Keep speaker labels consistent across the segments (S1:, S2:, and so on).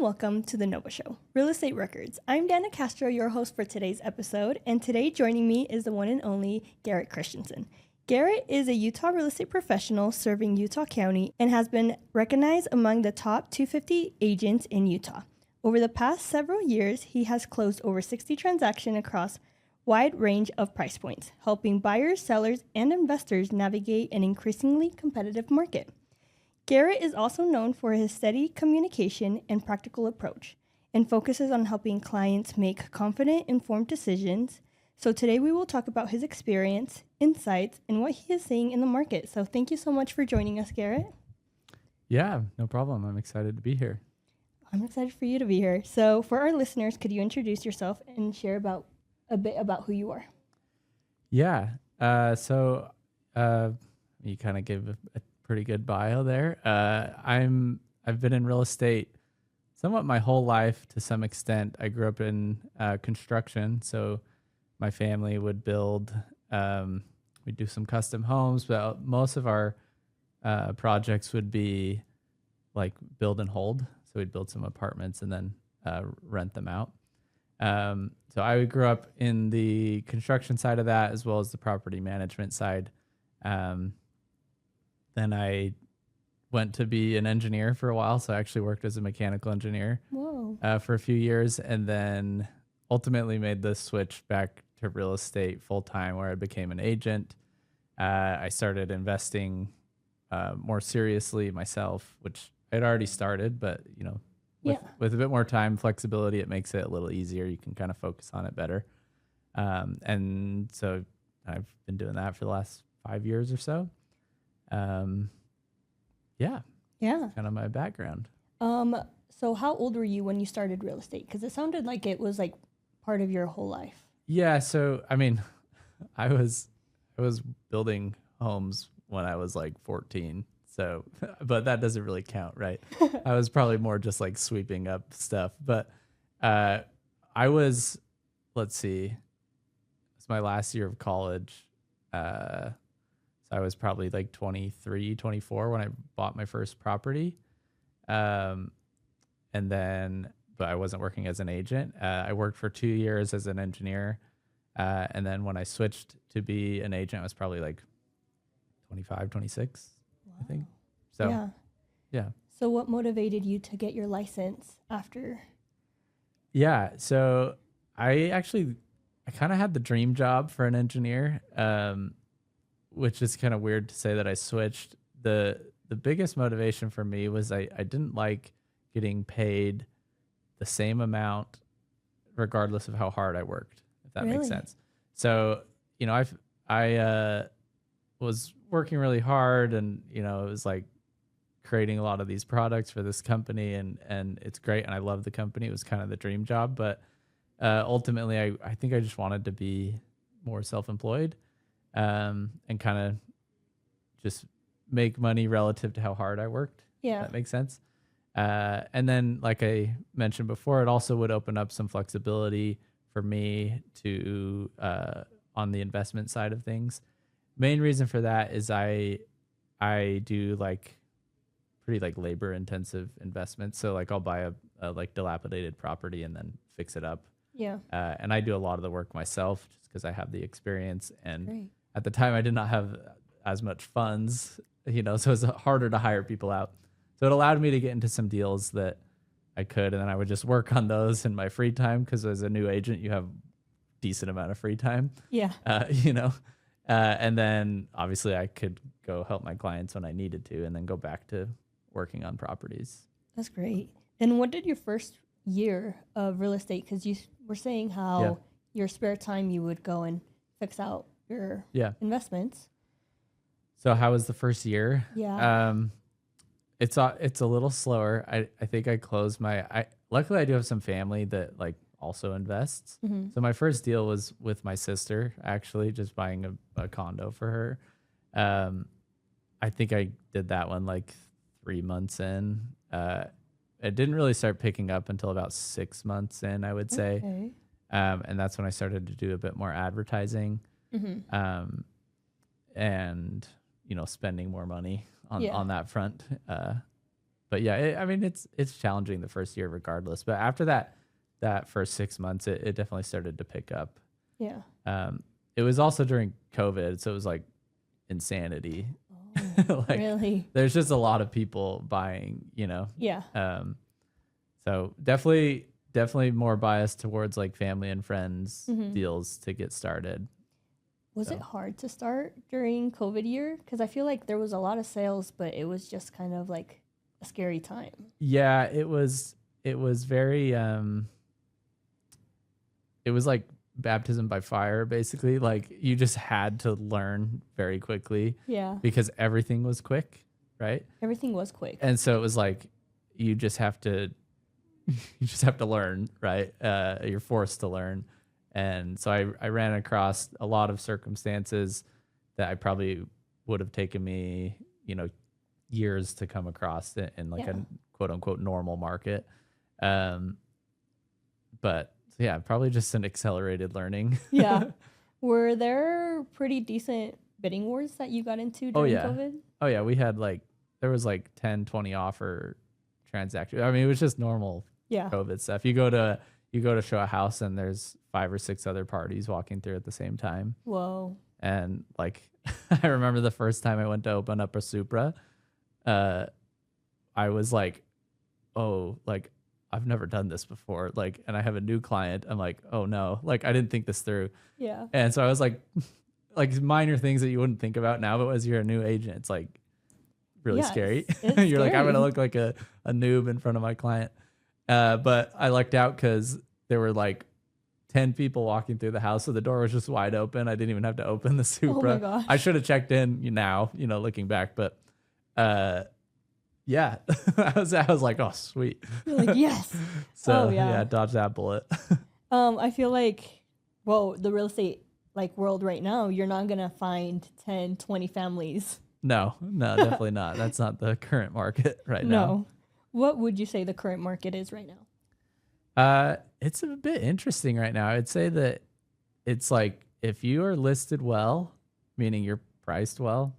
S1: welcome to the Nova Show, Real Estate Records. I'm Danna Castro, your host for today's episode, and today joining me is the one and only Garrett Christensen. Garrett is a Utah real estate professional serving Utah County and has been recognized among the top 250 agents in Utah. Over the past several years, he has closed over 60 transactions across a wide range of price points, helping buyers, sellers, and investors navigate an increasingly competitive market. Garrett is also known for his steady communication and practical approach, and focuses on helping clients make confident, informed decisions. So today we will talk about his experience, insights, and what he is seeing in the market. So thank you so much for joining us, Garrett.
S2: Yeah, no problem. I'm excited to be here.
S1: I'm excited for you to be here. So for our listeners, could you introduce yourself and share a bit about who you are?
S2: Yeah. You kind of gave a pretty good bio there. I've been in real estate somewhat my whole life to some extent. I grew up in construction, so my family would build. We'd do some custom homes, but most of our projects would be like build and hold. So we'd build some apartments and then rent them out. So I grew up in the construction side of that as well as the property management side. Then I went to be an engineer for a while. So I actually worked as a mechanical engineer for a few years, and then ultimately made the switch back to real estate full time, where I became an agent. I started investing more seriously myself, which I'd already started, but with a bit more time, flexibility, it makes it a little easier. You can kind of focus on it better. And so I've been doing that for the last 5 years or so. Kind of my background.
S1: So how old were you when you started real estate? Because it sounded like it was like part of your whole life.
S2: Yeah. So, I mean, I was building homes when I was like 14. So, but that doesn't really count, right? I was probably more just like sweeping up stuff. But I was, let's see, it's my last year of college. So I was probably like 23, 24 when I bought my first property. But I wasn't working as an agent. I worked for 2 years as an engineer. And then when I switched to be an agent, I was probably like 25, 26. I think. So, yeah.
S1: So what motivated you to get your license after?
S2: Yeah. So I kind of had the dream job for an engineer, which is kind of weird to say that I switched. The biggest motivation for me was I didn't like getting paid the same amount regardless of how hard I worked, if that makes sense. So, I was working really hard, and it was like creating a lot of these products for this company, and it's great, and I love the company. It was kind of the dream job, but ultimately I think I just wanted to be more self-employed, and kind of just make money relative to how hard I worked.
S1: Yeah.
S2: If that makes sense. And then, like I mentioned before, it also would open up some flexibility for me to on the investment side of things. Main reason for that is I do like pretty like labor intensive investments. So like I'll buy a like dilapidated property and then fix it up.
S1: Yeah.
S2: And I do a lot of the work myself just because I have the experience. And
S1: Great.
S2: At the time I did not have as much funds, so it's harder to hire people out. So it allowed me to get into some deals that I could, and then I would just work on those in my free time, because as a new agent, you have decent amount of free time.
S1: Yeah.
S2: And then obviously I could go help my clients when I needed to, and then go back to working on properties.
S1: That's great. Then what did your first year of real estate, because you were saying how your spare time you would go and fix out your investments.
S2: So how was the first year?
S1: Yeah.
S2: It's a little slower. I think I closed luckily I do have some family that like also invests. Mm-hmm. So my first deal was with my sister, actually, just buying a condo for her. I think I did that one like 3 months in. It didn't really start picking up until about 6 months in, I would say.
S1: Okay.
S2: And that's when I started to do a bit more advertising. Mm-hmm. And spending more money on that front. but yeah, I mean, it's challenging the first year regardless. But after that first 6 months, it definitely started to pick up.
S1: Yeah.
S2: It was also during COVID, so it was like insanity.
S1: Oh,
S2: Like
S1: really?
S2: there's just a lot of people buying,
S1: Yeah.
S2: So definitely more biased towards like family and friends
S1: Mhm.
S2: deals to get started.
S1: Was
S2: So.
S1: it hard to start during COVID year? Because I feel like there was a lot of sales, but it was just kind of like a scary time.
S2: Yeah, it was very it was like baptism by fire, basically. Like you just had to learn very quickly
S1: Yeah.
S2: because everything was quick, right?
S1: Everything was quick.
S2: And so it was like you just have to learn, right? You're forced to learn. And so I ran across a lot of circumstances that I probably would have taken me, years to come across in like a quote unquote normal market. But yeah, probably just an accelerated learning.
S1: Yeah. Were there pretty decent bidding wars that you got into during COVID?
S2: Oh yeah. We had there was like 10, 20 offer transactions. I mean, it was just normal COVID stuff. You go to show a house and there's 5 or 6 other parties walking through at the same time.
S1: Whoa.
S2: And like, I remember the first time I went to open up a Supra, I was like, oh, like I've never done this before. Like, and I have a new client. I'm like, oh no, like I didn't think this through.
S1: Yeah.
S2: And so I was like minor things that you wouldn't think about now, but as you're a new agent, it's like really scary.
S1: It's
S2: You're like, I'm going to look like a noob in front of my client. But I lucked out because there were like 10 people walking through the house. So the door was just wide open. I didn't even have to open the Supra.
S1: Oh my gosh.
S2: I should have checked in now, looking back, but, yeah, I was like, oh, sweet.
S1: You're like, yes.
S2: So yeah, dodge that bullet.
S1: I feel like, the real estate world right now, you're not going to find 10, 20 families.
S2: No, definitely not. That's not the current market right now.
S1: No. What would you say the current market is right now?
S2: It's a bit interesting right now. I'd say that it's like if you are listed well, meaning you're priced well,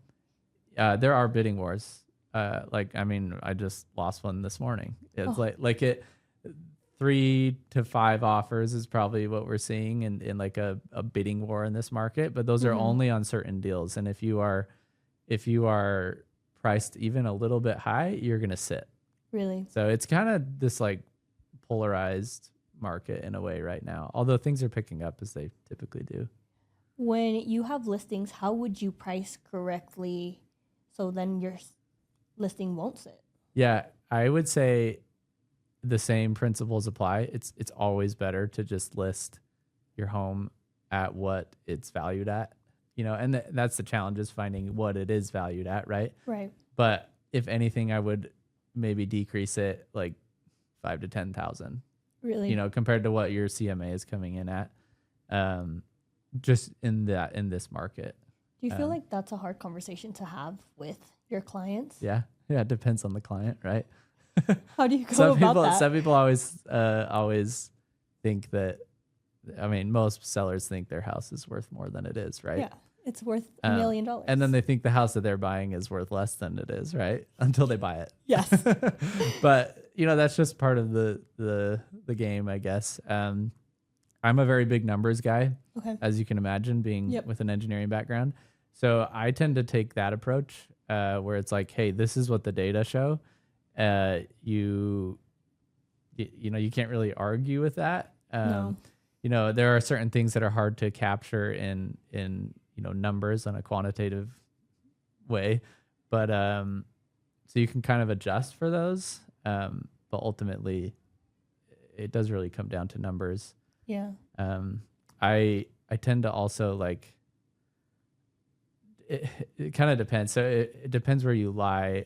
S2: there are bidding wars. I just lost one this morning. It's like 3 to 5 offers is probably what we're seeing in like a bidding war in this market, but those are only on certain deals. And if you are priced even a little bit high, you're going to sit.
S1: Really?
S2: So it's kind of this like polarized market in a way right now, although things are picking up as they typically do.
S1: When you have listings, how would you price correctly so then your listing won't sit?
S2: Yeah, I would say the same principles apply. It's always better to just list your home at what it's valued at, and that's the challenge, is finding what it is valued at, right?
S1: Right.
S2: But if anything, I would maybe decrease it like 5 to 10,000.
S1: Really?
S2: Compared to what your CMA is coming in at, just in this market.
S1: Do you feel like that's a hard conversation to have with your clients?
S2: Yeah, it depends on the client, right?
S1: How do you go about that?
S2: Some people always think that. I mean, most sellers think their house is worth more than it is, right?
S1: Yeah, it's worth $1 million.
S2: And then they think the house that they're buying is worth less than it is, right? Until they buy it.
S1: Yes.
S2: But that's just part of the game, I guess. I'm a very big numbers guy, as you can imagine, being with an engineering background. So I tend to take that approach, where it's like, hey, this is what the data show. You can't really argue with that.
S1: No.
S2: There are certain things that are hard to capture in numbers on a quantitative way, but so you can kind of adjust for those. But ultimately, it does really come down to numbers.
S1: Yeah.
S2: I tend to also like. It kind of depends. So it depends where you lie.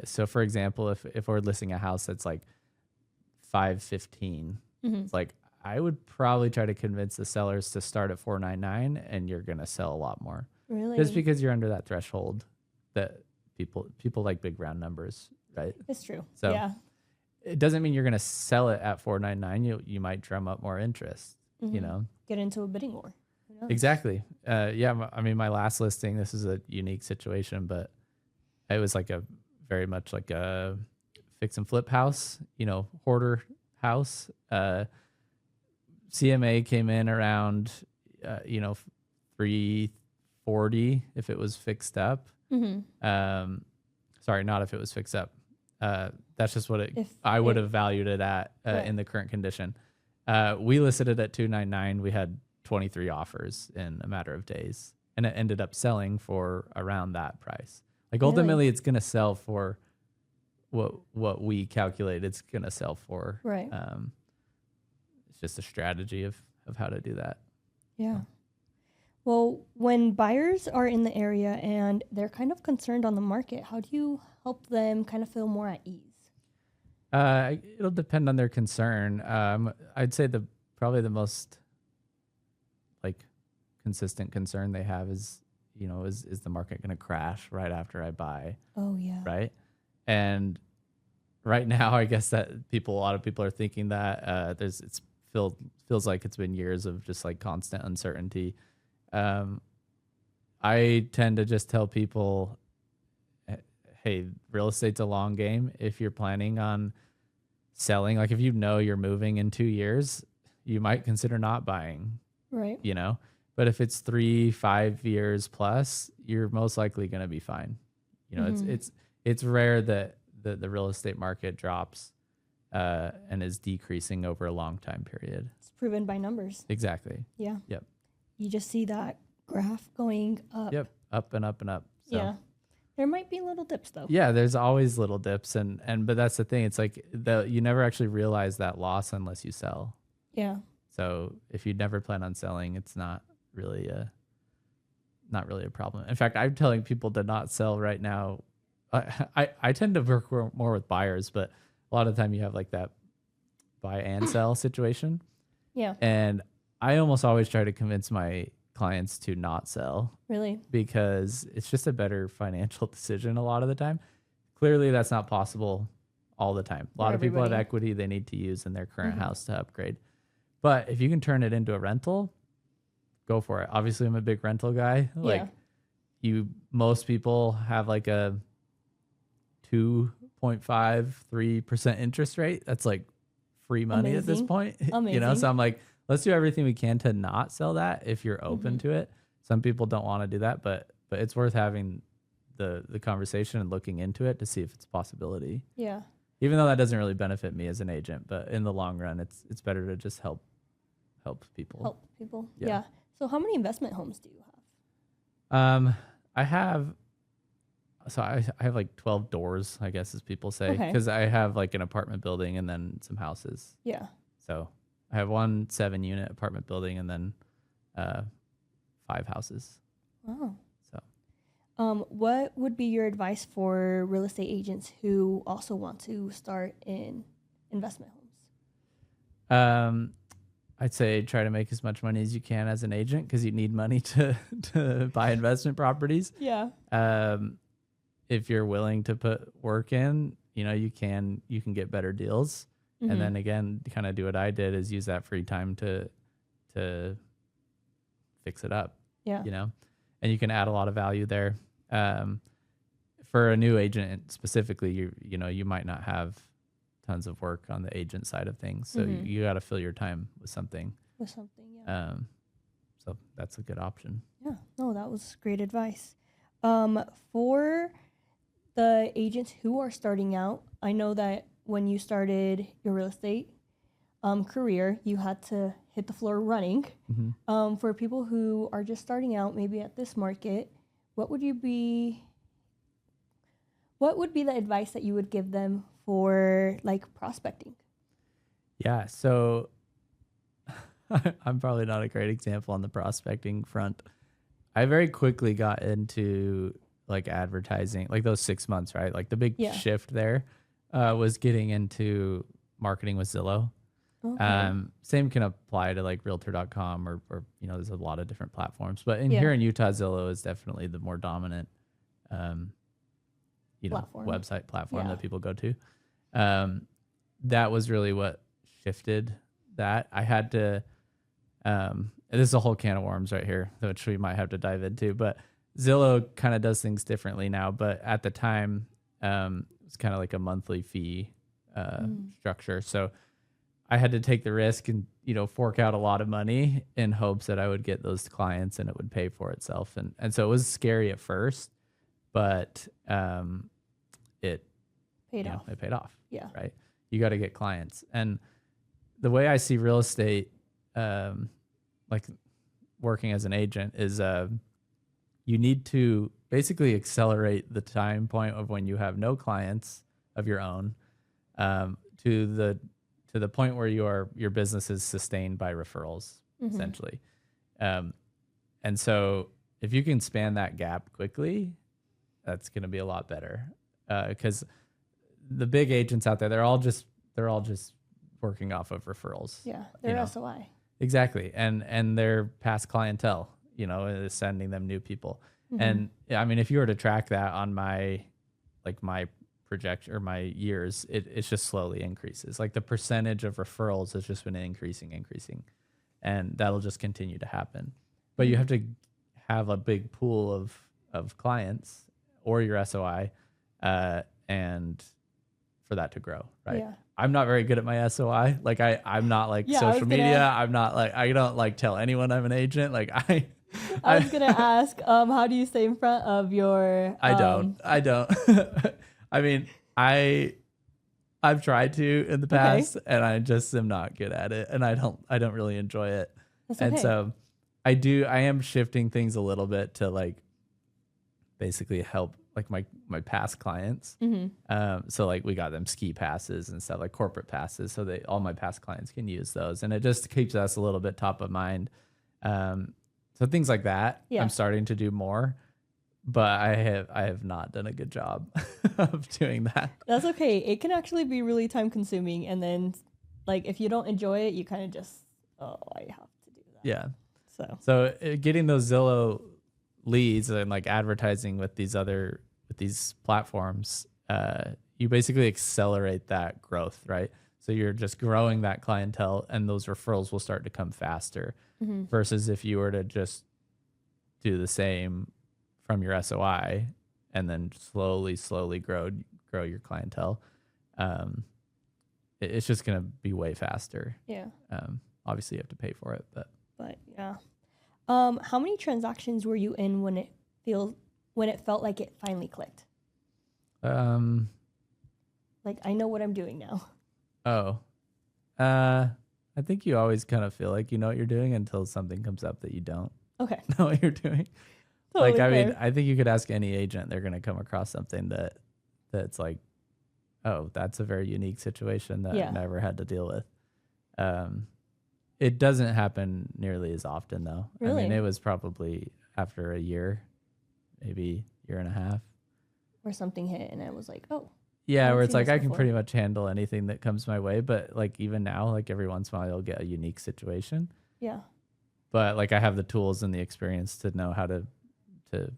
S2: So for example, if we're listing a house that's like 515, it's like I would probably try to convince the sellers to start at 499, and you're gonna sell a lot more.
S1: Really?
S2: Just because you're under that threshold that people like big round numbers, right?
S1: It's true.
S2: So
S1: yeah.
S2: It doesn't mean you're gonna sell it at 499. You might drum up more interest.
S1: Get into a bidding war.
S2: Exactly. Yeah. I mean, my last listing, this is a unique situation, but it was like very much like a fix and flip house, hoarder house. CMA came in around, 340 if it was fixed up. Sorry, not if it was fixed up. That's just what I would have valued it at in the current condition. We listed it at 299. We had 23 offers in a matter of days, and it ended up selling for around that price. Like ultimately, it's going to sell for what we calculate it's going to sell for.
S1: Right.
S2: It's just a strategy of how to do that.
S1: Yeah. Well, when buyers are in the area and they're kind of concerned on the market, how do you help them kind of feel more at ease?
S2: It'll depend on their concern. I'd say probably the most like consistent concern they have is the market going to crash right after I buy?
S1: Oh yeah.
S2: Right. And right now, I guess that a lot of people are thinking that feels like it's been years of just like constant uncertainty. I tend to just tell people, hey, real estate's a long game. If you're planning on selling, like if you're moving in 2 years, you might consider not buying,
S1: right?
S2: But if it's 3-5 years plus, you're most likely going to be fine. It's rare that the real estate market drops and is decreasing over a long time period.
S1: It's proven by numbers.
S2: Exactly.
S1: Yeah.
S2: Yep.
S1: You just see that graph going up.
S2: Yep. Up and up and up. So.
S1: Yeah. There might be little dips though.
S2: Yeah, there's always little dips but that's the thing. It's like you never actually realize that loss unless you sell.
S1: Yeah.
S2: So if you never plan on selling, it's not really a problem. In fact, I'm telling people to not sell right now. I tend to work more with buyers, but a lot of the time you have like that buy and sell situation.
S1: Yeah.
S2: And I almost always try to convince my clients to not sell.
S1: Really?
S2: Because it's just a better financial decision a lot of the time. Clearly, that's not possible all the time. A lot of people have equity they need to use in their current house to upgrade. But if you can turn it into a rental, go for it. Obviously, I'm a big rental guy. Most people have like a 2.5-3% interest rate. That's like free money at this point. So I'm like, let's do everything we can to not sell that if you're open to it. Some people don't want to do that, but it's worth having the conversation and looking into it to see if it's a possibility.
S1: Yeah.
S2: Even though that doesn't really benefit me as an agent, but in the long run, it's better to just help people.
S1: Help people. Yeah. So how many investment homes do you
S2: have? I have like 12 doors, I guess, as people say, because I have like an apartment building and then some houses.
S1: Yeah.
S2: So I have 1 7-unit apartment building and then 5 houses.
S1: Wow.
S2: So,
S1: what would be your advice for real estate agents who also want to start in investment homes?
S2: I'd say try to make as much money as you can as an agent because you need money to buy investment properties.
S1: Yeah.
S2: If you're willing to put work in, you can get better deals. And then again, kind of do what I did is use that free time to fix it up.
S1: Yeah.
S2: And you can add a lot of value there. For a new agent specifically, you might not have tons of work on the agent side of things. So you got to fill your time with something.
S1: Yeah.
S2: So that's a good option.
S1: Yeah. No, that was great advice. For the agents who are starting out, I know that when you started your real estate career, you had to hit the floor running. For people who are just starting out, maybe at this market, what would be the advice that you would give them for like prospecting?
S2: Yeah, so I'm probably not a great example on the prospecting front. I very quickly got into like advertising, like those 6 months, right? Like the big shift there was getting into marketing with Zillow. Okay. Same can apply to like realtor.com or there's a lot of different platforms, but here in Utah, Zillow is definitely the more dominant, website platform that people go to. That was really what shifted that. I had to, this is a whole can of worms right here, which we might have to dive into, but Zillow kind of does things differently now. But at the time, was kind of like a monthly fee structure. So I had to take the risk and, fork out a lot of money in hopes that I would get those clients and it would pay for itself. And so it was scary at first, but it
S1: Paid off.
S2: it paid off.
S1: Yeah.
S2: Right. You got to get clients. And the way I see real estate, like working as an agent, is you need to basically accelerate the time point of when you have no clients of your own to the point where your business is sustained by referrals, essentially. And so if you can span that gap quickly, that's going to be a lot better. Because the big agents out there, they're all just working off of referrals.
S1: Yeah, they're SOI.
S2: Exactly. And their past clientele, is sending them new people. And I mean, if you were to track that on my projection or my years, it's just slowly increases. Like the percentage of referrals has just been increasing. And that'll just continue to happen. But you have to have a big pool of clients or your SOI, and for that to grow, right?
S1: Yeah.
S2: I'm not very good at my SOI. Like I'm not like social media. I'm not like, I don't like tell anyone I'm an agent. Like I
S1: was gonna ask, how do you stay in front of your?
S2: I don't. I mean, I've tried to in the past, and I just am not good at it, and I don't really enjoy it.
S1: That's
S2: and
S1: okay.
S2: so I am shifting things a little bit to like basically help like my past clients. So like we got them ski passes and stuff, like corporate passes, so all my past clients can use those, and it just keeps us a little bit top of mind. So things like that, I'm starting to do more, but I have not done a good job of doing that.
S1: That's okay. It can actually be really time consuming, and then like if you don't enjoy it, you kind of just I have to do that.
S2: Yeah.
S1: So
S2: Getting those Zillow leads and like advertising with these platforms, you basically accelerate that growth, right? So you're just growing that clientele, and those referrals will start to come faster. Versus if you were to just do the same from your SOI and then slowly grow your clientele, it's just gonna be way faster.
S1: Yeah.
S2: Obviously you have to pay for it, but
S1: yeah. How many transactions were you in when it felt like it finally clicked? Like I know what I'm doing now.
S2: I think you always kind of feel like you know what you're doing until something comes up that you don't
S1: know
S2: what you're doing.
S1: Totally
S2: like, I
S1: fair.
S2: mean, I think you could ask any agent, they're going to come across something that's like, oh, that's a very unique situation that I never had to deal with. It doesn't happen nearly as often though.
S1: Really?
S2: I mean, it was probably after a year, maybe year and a half.
S1: Where something hit and I was like, oh.
S2: Yeah, where it's like I can
S1: before.
S2: pretty much handle anything that comes my way, but like even now, like every once in a while you'll get a unique situation.
S1: Yeah.
S2: But like I have the tools and the experience to know how to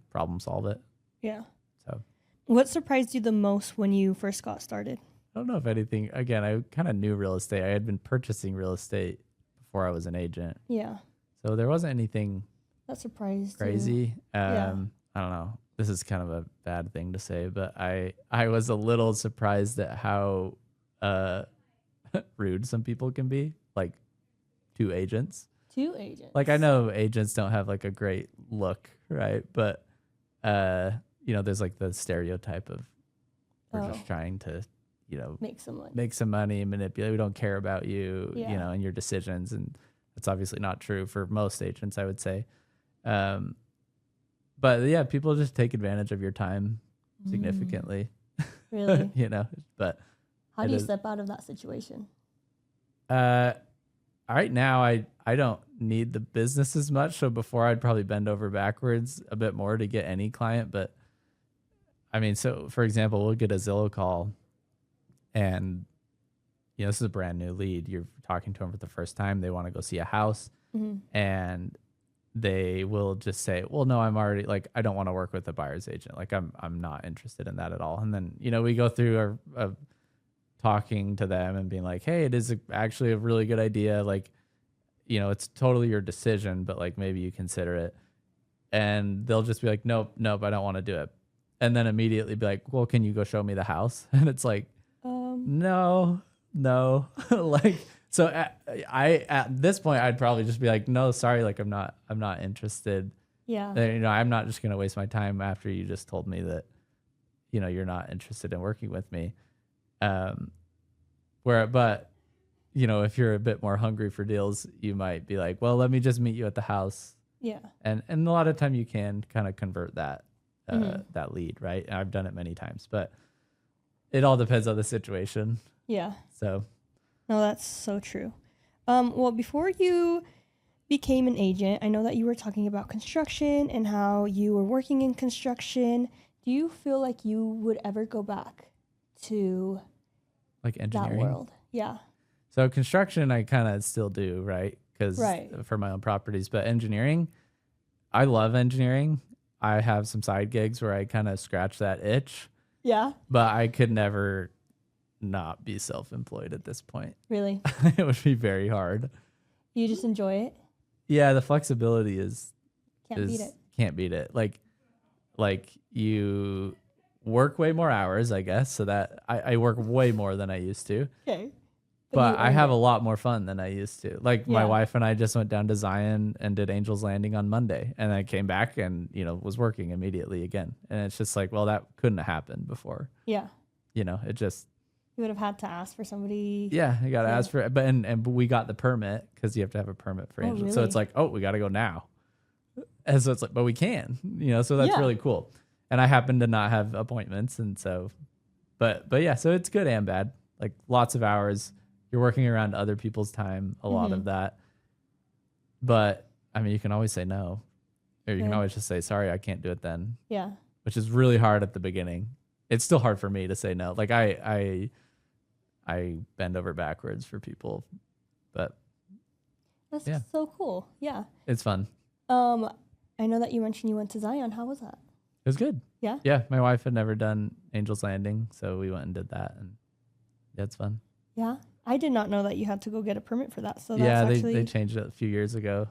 S2: problem solve it.
S1: Yeah.
S2: So
S1: what surprised you the most when you first got started?
S2: I don't know if anything, again, I kind of knew real estate. I had been purchasing real estate before I was an agent.
S1: Yeah.
S2: So there wasn't anything
S1: that surprised
S2: crazy. I don't know. This is kind of a bad thing to say, but I was a little surprised at how rude some people can be, like to agents. Like I know agents don't have like a great look, right? But there's like the stereotype of we're just trying to, make some money and manipulate. We don't care about you, and your decisions, and that's obviously not true for most agents, I would say. But yeah, people just take advantage of your time significantly.
S1: Really?
S2: But
S1: how do you step out of that situation?
S2: Right now I don't need the business as much. So before I'd probably bend over backwards a bit more to get any client. But I mean, so for example, we'll get a Zillow call and this is a brand new lead. You're talking to them for the first time. They want to go see a house and they will just say, well, no, I'm already like, I don't want to work with a buyer's agent. Like I'm not interested in that at all. And then, we go through our talking to them and being like, hey, it is actually a really good idea. Like, it's totally your decision, but like maybe you consider it. And they'll just be like, nope, I don't want to do it. and then immediately be like, well, can you go show me the house? And it's like, no. Like, so at this point, I'd probably just be like, no, sorry. Like, I'm not interested.
S1: Yeah.
S2: I'm not just going to waste my time after you just told me that, you're not interested in working with me. But if you're a bit more hungry for deals, you might be like, well, let me just meet you at the house.
S1: Yeah.
S2: And a lot of time you can kind of convert that, that lead, right? And I've done it many times, but it all depends on the situation.
S1: Yeah.
S2: So.
S1: No, that's so true. Well, before you became an agent, I know that you were talking about construction and how you were working in construction. Do you feel like you would ever go back to
S2: like engineering?
S1: That world? Yeah.
S2: So construction, I kind of still do, right? Because for my own properties, but engineering, I love engineering. I have some side gigs where I kind of scratch that itch.
S1: Yeah.
S2: But I could never not be self-employed at this point.
S1: Really?
S2: It would be very hard.
S1: You just enjoy it?
S2: Yeah, the flexibility
S1: can't beat it.
S2: Like you work way more hours, I guess, so that I work way more than I used to.
S1: Okay.
S2: But I have a lot more fun than I used to. Like my wife and I just went down to Zion and did Angel's Landing on Monday, and I came back and was working immediately again. And it's just like, well, that couldn't have happened before.
S1: Yeah.
S2: It just.
S1: You would have had to ask for somebody.
S2: Yeah, you got to ask for it. But and we got the permit because you have to have a permit for Angel. Really? So it's like, oh, we got to go now. And so it's like, but we can, so that's really cool. And I happen to not have appointments. And so, but yeah, so it's good and bad. Like lots of hours. You're working around other people's time, a lot of that. But I mean, you can always say no, or you can always just say, sorry, I can't do it then.
S1: Yeah. Which
S2: is really hard at the beginning. It's still hard for me to say no. Like I bend over backwards for people, but
S1: that's so cool. Yeah.
S2: It's fun.
S1: I know that you mentioned you went to Zion. How was that?
S2: It was good.
S1: Yeah.
S2: Yeah. My wife had never done Angel's Landing, so we went and did that, and yeah, it's fun.
S1: Yeah. I did not know that you had to go get a permit for that. So that's
S2: they changed it a few years ago.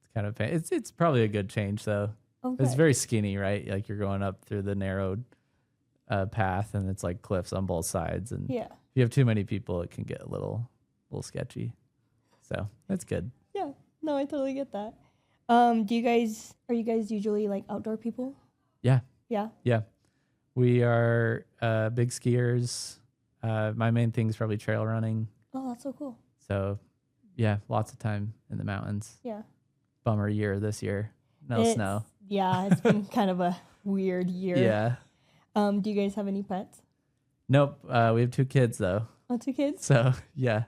S2: It's kind of it's probably a good change though. Okay. It's very skinny, right? Like you're going up through the narrowed path, and it's like cliffs on both sides, and if you have too many people, it can get a little sketchy. So that's good.
S1: Yeah. No, I totally get that. Are you guys usually like outdoor people?
S2: Yeah.
S1: Yeah.
S2: Yeah. We are big skiers. My main thing is probably trail running.
S1: Oh, that's so cool.
S2: So, yeah, lots of time in the mountains.
S1: Yeah.
S2: Bummer year this year. No snow.
S1: Yeah, it's been kind of a weird year.
S2: Yeah.
S1: Do you guys have any pets?
S2: Nope. We have 2 kids though.
S1: Oh, 2 kids?
S2: So, yeah.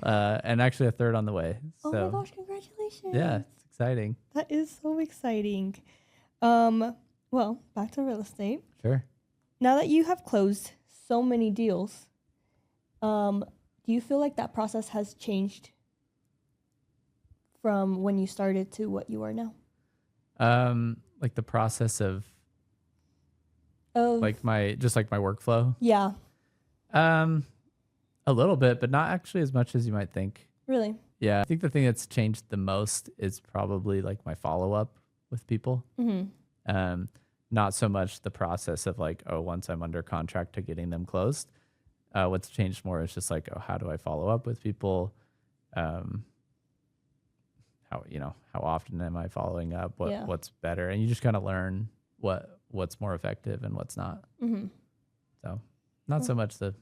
S2: And actually a third on the way.
S1: Oh my gosh, congratulations.
S2: Yeah, it's exciting.
S1: That is so exciting. Well, back to real estate.
S2: Sure.
S1: Now that you have closed so many deals, do you feel like that process has changed from when you started to what you are now?
S2: Like the process of like my workflow?
S1: Yeah.
S2: A little bit, but not actually as much as you might think.
S1: Really?
S2: Yeah. I think the thing that's changed the most is probably like my follow-up with people. Mm-hmm. Not so much the process of like, oh, once I'm under contract to getting them closed. What's changed more is just like, oh, how do I follow up with people? How often am I following up? What's better? And you just kind of learn what's more effective and what's not. Mm-hmm. So not so much the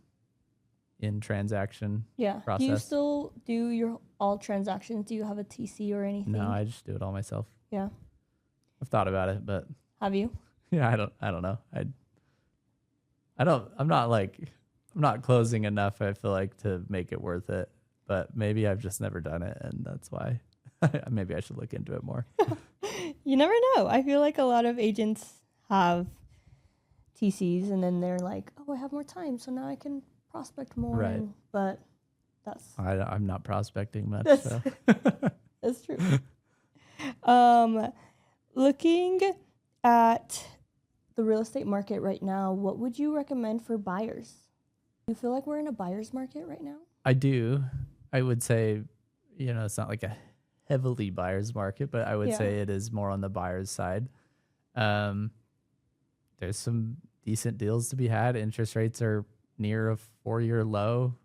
S2: in transaction process.
S1: Do you still do all transactions? Do you have a TC or anything?
S2: No, I just do it all myself.
S1: Yeah.
S2: I've thought about it, but
S1: have you?
S2: Yeah, I don't know. I'm not closing enough, I feel like, to make it worth it. But maybe I've just never done it, and that's why maybe I should look into it more.
S1: You never know. I feel like a lot of agents have TCs, and then they're like, oh, I have more time, so now I can prospect more.
S2: Right.
S1: But
S2: I'm not prospecting much.
S1: That's true. Looking at the real estate market right now, what would you recommend for buyers? Do you feel like we're in a buyer's market right now?
S2: I do. I would say, it's not like a heavily buyer's market, but I would say it is more on the buyer's side. there's some decent deals to be had. Interest rates are near a 4-year low.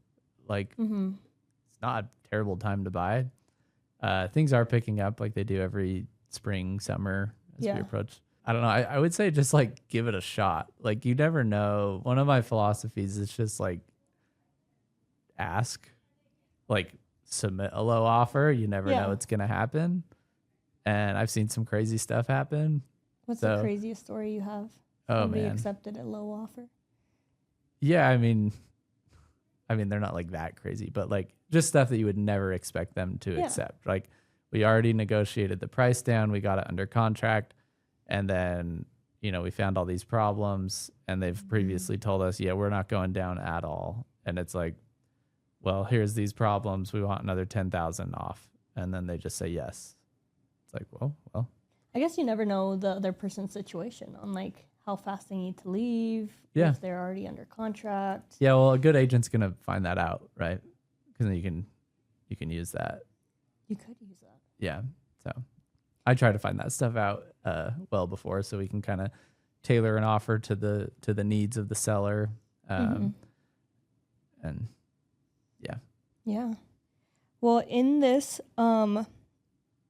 S2: Like it's not a terrible time to buy. Things are picking up like they do every spring, summer as we approach. I don't know. I would say just like give it a shot. Like you never know. One of my philosophies is just like ask, like submit a low offer. You never know what's going to happen. And I've seen some crazy stuff happen.
S1: What's the craziest story you have? Somebody accepted a low offer.
S2: Yeah, I mean, they're not like that crazy, but like just stuff that you would never expect them to accept. Like we already negotiated the price down, we got it under contract, and then, we found all these problems, and they've previously told us, we're not going down at all. And it's like, well, here's these problems. We want another 10,000 off. And then they just say yes. It's like, well.
S1: I guess you never know the other person's situation on like how fast they need to leave,
S2: if
S1: they're already under contract.
S2: Yeah, well, a good agent's gonna find that out, right? Because then you can use that.
S1: You could use that.
S2: Yeah. So I try to find that stuff out well before, so we can kind of tailor an offer to the needs of the seller. And yeah.
S1: Yeah. Well, in this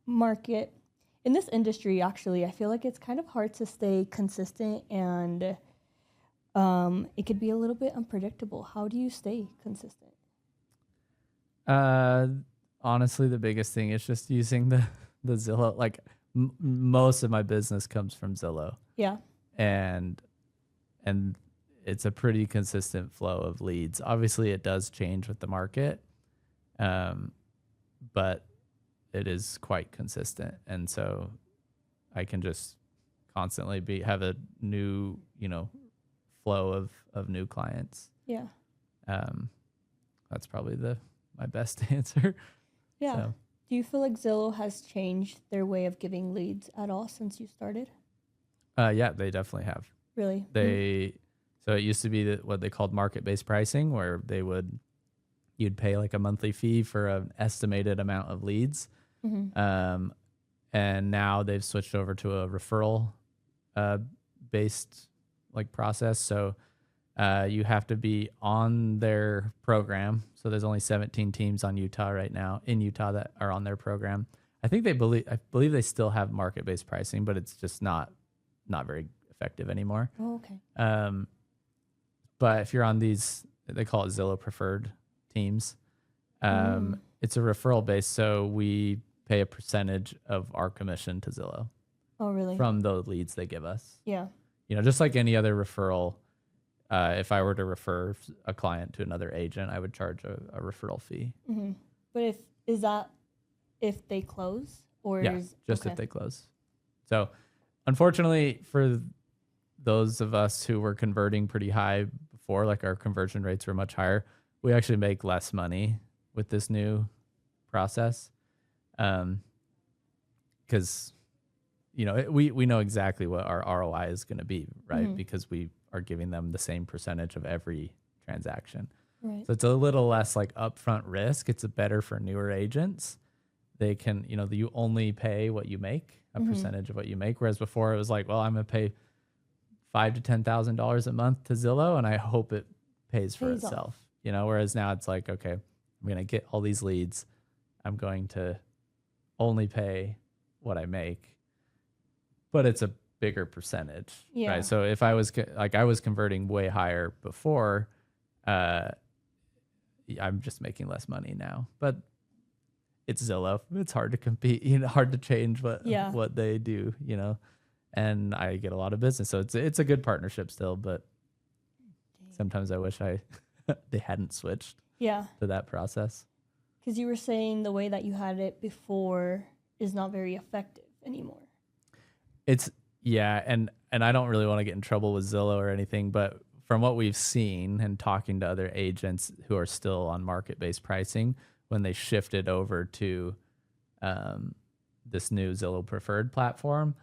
S1: market, in this industry, actually, I feel like it's kind of hard to stay consistent, and it could be a little bit unpredictable. How do you stay consistent?
S2: Honestly, the biggest thing is just using the Zillow. Like most of my business comes from Zillow. Yeah. And it's a pretty consistent flow of leads. Obviously, it does change with the market, but it is quite consistent. And so I can just constantly have a new, flow of new clients. Yeah. That's probably my best answer.
S1: Yeah. So. Do you feel like Zillow has changed their way of giving leads at all since you started?
S2: Yeah, they definitely have.
S1: Really?
S2: So it used to be what they called market-based pricing, where you'd pay like a monthly fee for an estimated amount of leads. And now they've switched over to a referral based like process. So you have to be on their program. So there's only 17 teams in Utah that are on their program. I believe they still have market-based pricing, but it's just not very effective anymore.
S1: Oh, okay.
S2: But if you're on these, they call it Zillow preferred teams. It's a referral base, so we pay a percentage of our commission to Zillow.
S1: Oh, really?
S2: From the leads they give us.
S1: Yeah.
S2: Just like any other referral, if I were to refer a client to another agent, I would charge a referral fee.
S1: Mm-hmm. But is that if they close, or
S2: if they close. So, unfortunately, for those of us who were converting pretty high before, like our conversion rates were much higher, we actually make less money with this new process. Because we know exactly what our ROI is going to be, right? Because we are giving them the same percentage of every transaction. Right. So it's a little less like upfront risk. It's better for newer agents. They can, you only pay what you make, a percentage of what you make. Whereas before it was like, well, I'm going to pay $5,000 to $10,000 a month to Zillow, and I hope it pays for itself. Whereas now it's like, okay, I'm going to get all these leads. I'm going to only pay what I make, but it's a bigger percentage, right? So if I was converting way higher before, I'm just making less money now, but it's Zillow. It's hard to compete, hard to change what they do, and I get a lot of business. So it's a good partnership still, but sometimes I wish they hadn't switched to that process.
S1: Because you were saying the way that you had it before is not very effective anymore.
S2: And I don't really want to get in trouble with Zillow or anything, but from what we've seen and talking to other agents who are still on market-based pricing, when they shifted over to this new Zillow preferred platform,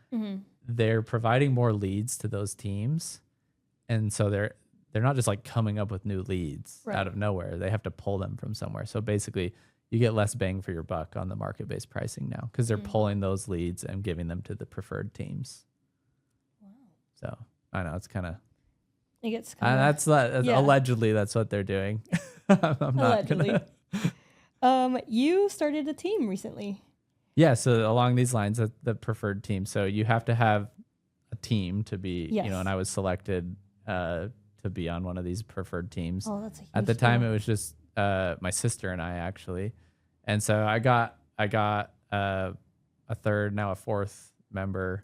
S2: they're providing more leads to those teams. And so they're not just like coming up with new leads out of nowhere. They have to pull them from somewhere. So basically you get less bang for your buck on the market-based pricing now, because they're pulling those leads and giving them to the preferred teams. Wow. So I know it's kind of.
S1: It gets kind of
S2: That's allegedly that's what they're doing. I'm not
S1: allegedly.
S2: gonna.
S1: You started a team recently.
S2: Yeah, so along these lines, the preferred team. So you have to have a team to be,
S1: Yes.
S2: and I was selected to be on one of these preferred teams.
S1: Oh, that's a huge
S2: At the time,
S1: deal.
S2: it was just my sister and I actually, and so I got a third, now a fourth member.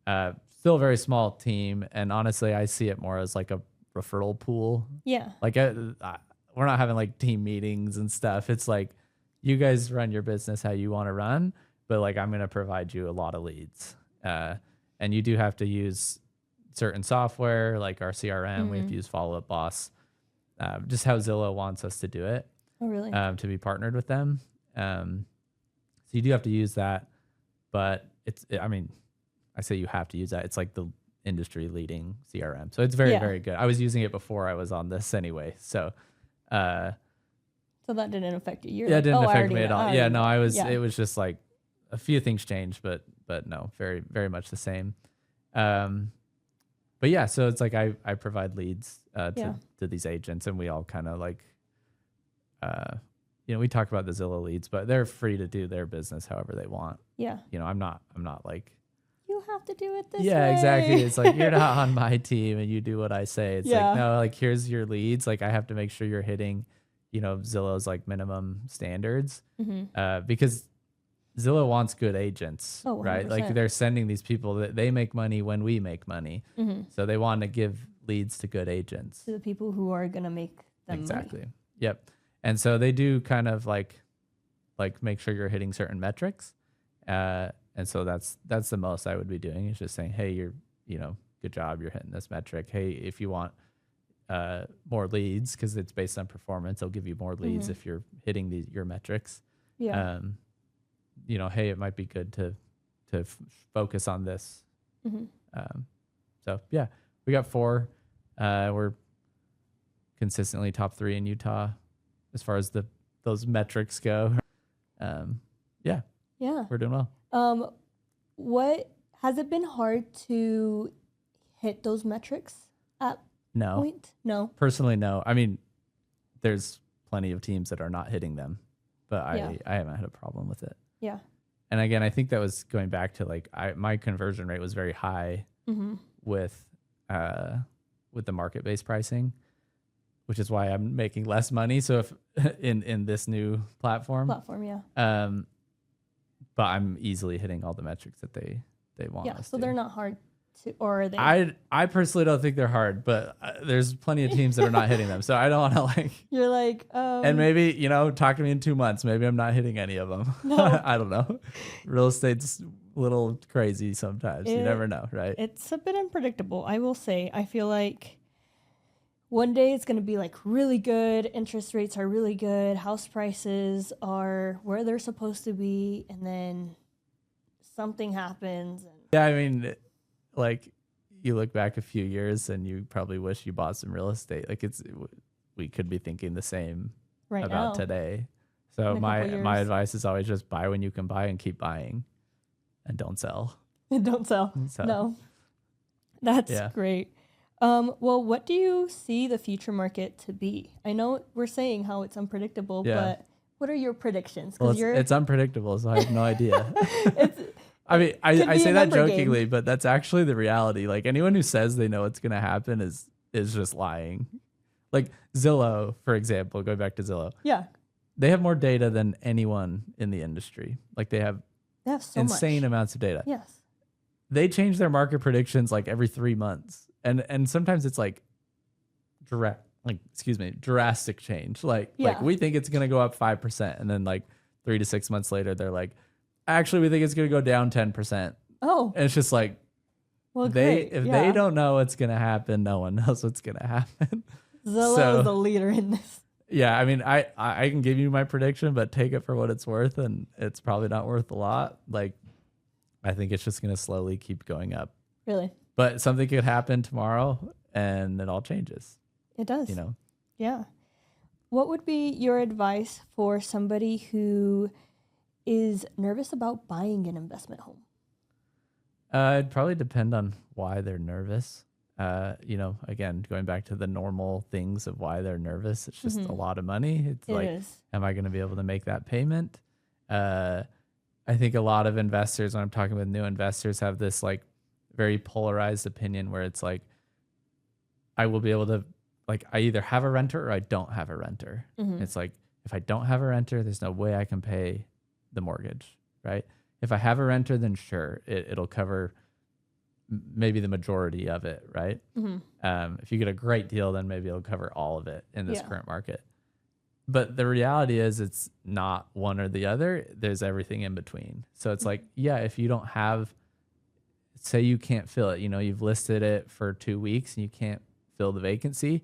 S2: Still a very small team, and honestly, I see it more as like a referral pool.
S1: Yeah.
S2: Like we're not having like team meetings and stuff. It's like you guys run your business how you want to run, but like I'm gonna provide you a lot of leads, and you do have to use certain software like our CRM. We have to use Follow Up Boss, just how Zillow wants us to do it.
S1: Oh, really?
S2: To be partnered with them. So you do have to use that, but I mean, I say you have to use that. It's like the industry leading CRM. So it's very, very good. I was using it before I was on this anyway. So,
S1: so that didn't affect you.
S2: It didn't affect me at all. Yeah, no, I was,
S1: Yeah.
S2: it was just like a few things changed, but no, very, very much the same. But yeah, so it's like I provide leads to these agents, and we all kind of like, we talk about the Zillow leads, but they're free to do their business however they want.
S1: Yeah.
S2: I'm not like,
S1: you have to do it this way.
S2: Yeah, exactly. It's like, you're not on my team and you do what I say. It's like, no, like, here's your leads. Like, I have to make sure you're hitting, Zillow's like minimum standards, because Zillow wants good agents,
S1: Oh,
S2: right? Like, they're sending these people that they make money when we make money. So they want to give leads to good agents.
S1: To the people who are going to make them
S2: Exactly.
S1: money.
S2: Yep. And so they do kind of like make sure you're hitting certain metrics. And so that's the most I would be doing, is just saying, hey, you're, good job. You're hitting this metric. Hey, if you want more leads, because it's based on performance, they'll give you more leads if you're hitting your metrics.
S1: Yeah.
S2: Hey, it might be good to focus on this. So yeah, we got 4. We're consistently top 3 in Utah as far as those metrics go. Yeah, we're doing well.
S1: What has it been hard to hit those metrics at point? No.
S2: Personally, no. I mean, there's plenty of teams that are not hitting them, but I haven't had a problem with it.
S1: Yeah.
S2: And again, I think that was going back to like my conversion rate was very high with the market-based pricing, which is why I'm making less money. So if in this new platform, but I'm easily hitting all the metrics that they want.
S1: Yeah, so they're not hard to, or are they?
S2: I personally don't think they're hard, but there's plenty of teams that are not hitting them. So I don't want to like.
S1: You're like,
S2: and maybe talk to me in 2 months. Maybe I'm not hitting any of them.
S1: No.
S2: I don't know. Real estate's a little crazy sometimes. You never know, right?
S1: It's a bit unpredictable. I will say. I feel like one day it's going to be like really good. Interest rates are really good. House prices are where they're supposed to be. And then something happens. And
S2: yeah, I mean, like, you look back a few years and you probably wish you bought some real estate. Like, we could be thinking the same about
S1: now.
S2: Today. So my advice is always just buy when you can buy and keep buying, and don't sell.
S1: Don't sell. No. That's great. Well, what do you see the future market to be? I know we're saying how it's unpredictable, but what are your predictions?
S2: Well, it's unpredictable, so I have no idea. I mean, I say that jokingly, but that's actually the reality. Like, anyone who says they know what's going to happen is just lying. Like Zillow, for example, going back to Zillow.
S1: Yeah.
S2: They have more data than anyone in the industry. Like, they have
S1: so
S2: insane
S1: much.
S2: amounts of data.
S1: Yes.
S2: They change their market predictions like every 3 months. And sometimes it's like drastic change. Like we think it's going to go up 5%. And then like 3 to 6 months later, they're like, actually, we think it's going to go down 10%.
S1: Oh.
S2: And it's just like,
S1: well,
S2: they don't know what's going to happen, no one knows what's going to happen.
S1: Zillow is the leader in this.
S2: Yeah, I mean, I can give you my prediction, but take it for what it's worth, and it's probably not worth a lot. Like, I think it's just going to slowly keep going up.
S1: Really?
S2: But something could happen tomorrow, and it all changes.
S1: It does. Yeah. What would be your advice for somebody who is nervous about buying an investment home?
S2: It'd probably depend on why they're nervous. Again, going back to the normal things of why they're nervous, it's just a lot of money. It's
S1: It
S2: like,
S1: is.
S2: am I going to be able to make that payment? I think a lot of investors, when I'm talking with new investors, have this like very polarized opinion where it's like, I will be able to, like, I either have a renter or I don't have a renter. It's like, if I don't have a renter, there's no way I can pay the mortgage, right? If I have a renter, then sure, it'll cover maybe the majority of it, right? If you get a great deal, then maybe it'll cover all of it in this current market. But the reality is it's not one or the other. There's everything in between. So it's like, yeah, if you don't have, say you can't fill it, you've listed it for 2 weeks and you can't fill the vacancy,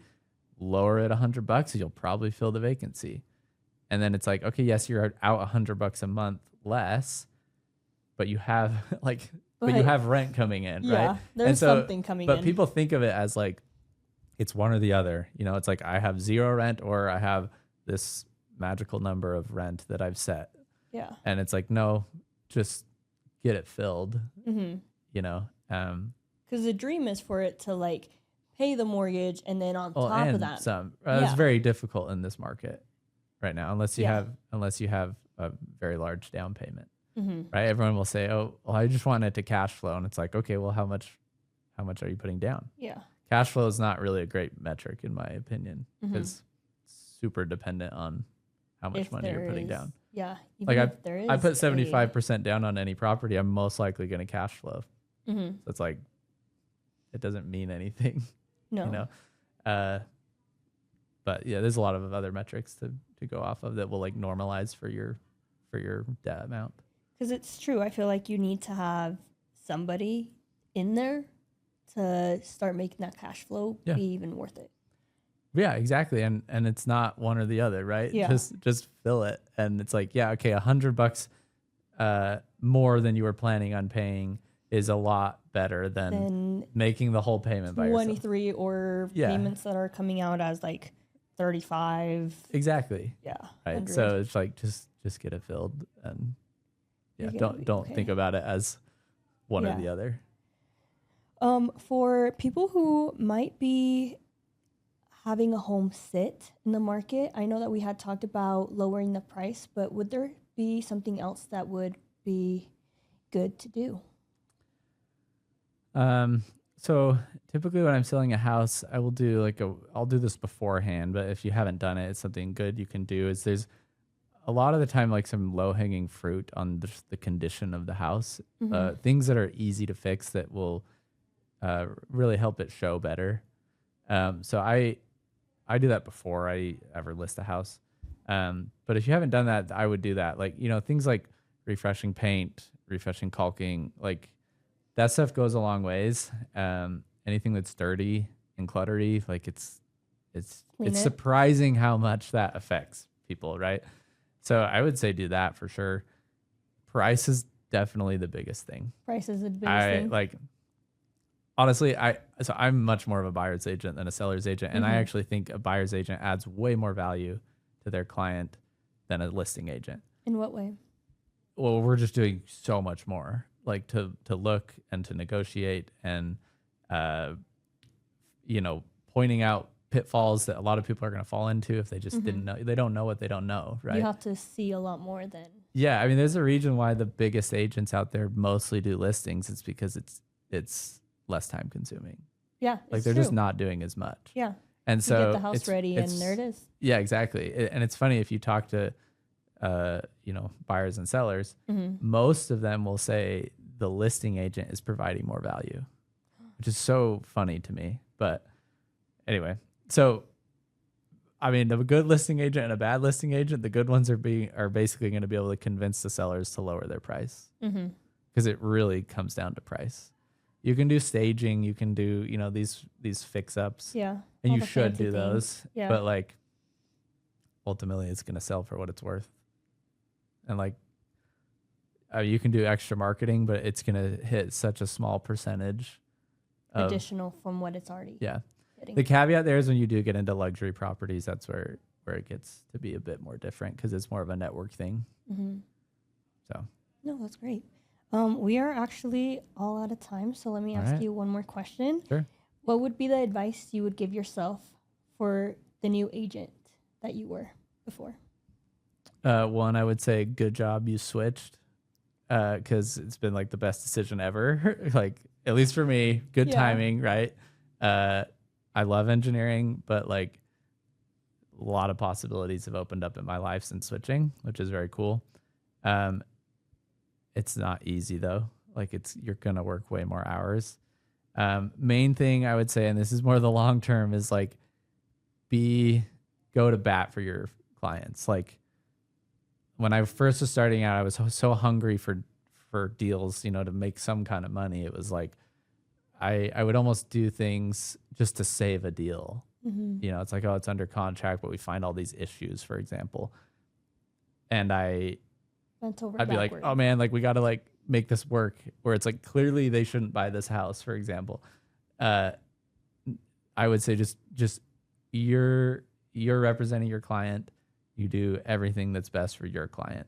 S2: lower it $100, you'll probably fill the vacancy. And then it's like, okay, yes, you're out $100 a month less, but you have but you have rent coming in, right?
S1: There's something coming in.
S2: But people think of it as like, it's one or the other. It's like I have zero rent or I have this magical number of rent that I've set.
S1: Yeah.
S2: And it's like, no, just get it filled, because
S1: the dream is for it to like pay the mortgage and then on top of that.
S2: It's very difficult in this market right now, unless you have a very large down payment, right? Everyone will say, oh, well, I just want it to cash flow. And it's like, okay, well, how much are you putting down?
S1: Yeah.
S2: Cash flow is not really a great metric in my opinion, because it's super dependent on how much money you're putting down.
S1: Yeah.
S2: Like I put 75% down on any property, I'm most likely going to cash flow. So it's like, it doesn't mean anything,
S1: No.
S2: But yeah, there's a lot of other metrics to go off of that will like normalize for your debt amount.
S1: Because it's true. I feel like you need to have somebody in there to start making that cash flow be even worth it.
S2: Yeah, exactly. And it's not one or the other, right?
S1: Yeah.
S2: Just fill it. And it's like, yeah, okay, $100 more than you were planning on paying is a lot better than making the whole payment by yourself.
S1: 23 or payments that are coming out as like 35.
S2: Exactly.
S1: Yeah.
S2: Right.
S1: 100.
S2: So it's like just get it filled, and don't think about it as one or the other.
S1: For people who might be having a home sit in the market, I know that we had talked about lowering the price, but would there be something else that would be good to do?
S2: So typically when I'm selling a house, I will do I'll do this beforehand, but if you haven't done it, it's something good you can do is there's a lot of the time like some low hanging fruit on the condition of the house, things that are easy to fix that will really help it show better. So I do that before I ever list a house. But if you haven't done that, I would do that. Like, things like refreshing paint, refreshing caulking, like that stuff goes a long ways. Anything that's dirty and cluttery, like it's surprising how much that affects people, right? So I would say do that for sure. Price is definitely the biggest thing.
S1: Price is the biggest thing.
S2: Like, honestly, I'm much more of a buyer's agent than a seller's agent. And I actually think a buyer's agent adds way more value to their client than a listing agent.
S1: In what way?
S2: Well, we're just doing so much more, like to look and to negotiate and, pointing out pitfalls that a lot of people are going to fall into if they just didn't know. They don't know what they don't know, right?
S1: You have to see a lot more than.
S2: Yeah. I mean, there's a reason why the biggest agents out there mostly do listings. It's because it's less time consuming.
S1: Yeah.
S2: Like they're just not doing as much.
S1: Yeah.
S2: And so
S1: get the house ready and there it is.
S2: Yeah, exactly. And it's funny if you talk to, buyers and sellers, most of them will say the listing agent is providing more value, which is so funny to me. But anyway, so, I mean, a good listing agent and a bad listing agent, the good ones are basically going to be able to convince the sellers to lower their price because it really comes down to price. You can do staging, you can do, these fix ups.
S1: Yeah.
S2: And you should do those.
S1: Yeah.
S2: But like ultimately it's going to sell for what it's worth. And like you can do extra marketing, but it's going to hit such a small percentage
S1: additional from what it's already.
S2: Yeah.
S1: Hitting.
S2: The caveat there is when you do get into luxury properties, that's where it gets to be a bit more different because it's more of a network thing. So.
S1: No, that's great. We are actually all out of time, so let me ask you one more question.
S2: Sure.
S1: What would be the advice you would give yourself for the new agent that you were before?
S2: One, I would say, good job you switched, because it's been like the best decision ever. Like, at least for me, good timing, right? I love engineering, but like a lot of possibilities have opened up in my life since switching, which is very cool. It's not easy though. Like you're going to work way more hours. Main thing I would say, and this is more the long term, is like go to bat for your clients. Like when I first was starting out, I was so hungry for deals, to make some kind of money. It was like, I would almost do things just to save a deal.
S1: Mm-hmm.
S2: It's like, oh, it's under contract, but we find all these issues, for example. And I'd be like, oh man, like we got to like make this work, where it's like, clearly they shouldn't buy this house, for example. I would say just you're representing your client. You do everything that's best for your client.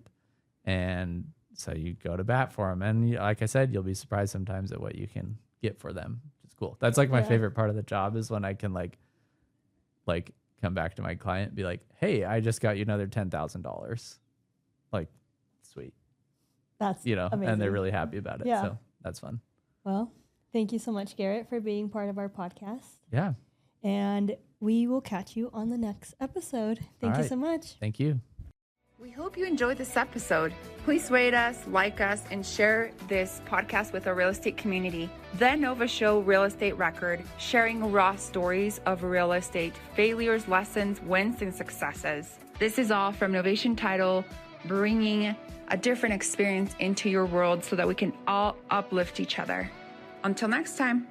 S2: And so you go to bat for them. And like I said, you'll be surprised sometimes at what you can get for them, which is cool. That's like my favorite part of the job, is when I can like come back to my client and be like, hey, I just got you another $10,000. Like, sweet.
S1: That's amazing.
S2: And they're really happy about it. So that's fun.
S1: Well, thank you so much, Garrett, for being part of our podcast.
S2: Yeah.
S1: And we will catch you on the next episode. Thank you so much.
S2: Thank you.
S3: We hope you enjoyed this episode. Please rate us, like us, and share this podcast with our real estate community. The Nova Show Real Estate Record, sharing raw stories of real estate failures, lessons, wins, and successes. This is all from Novation Title, bringing a different experience into your world so that we can all uplift each other. Until next time.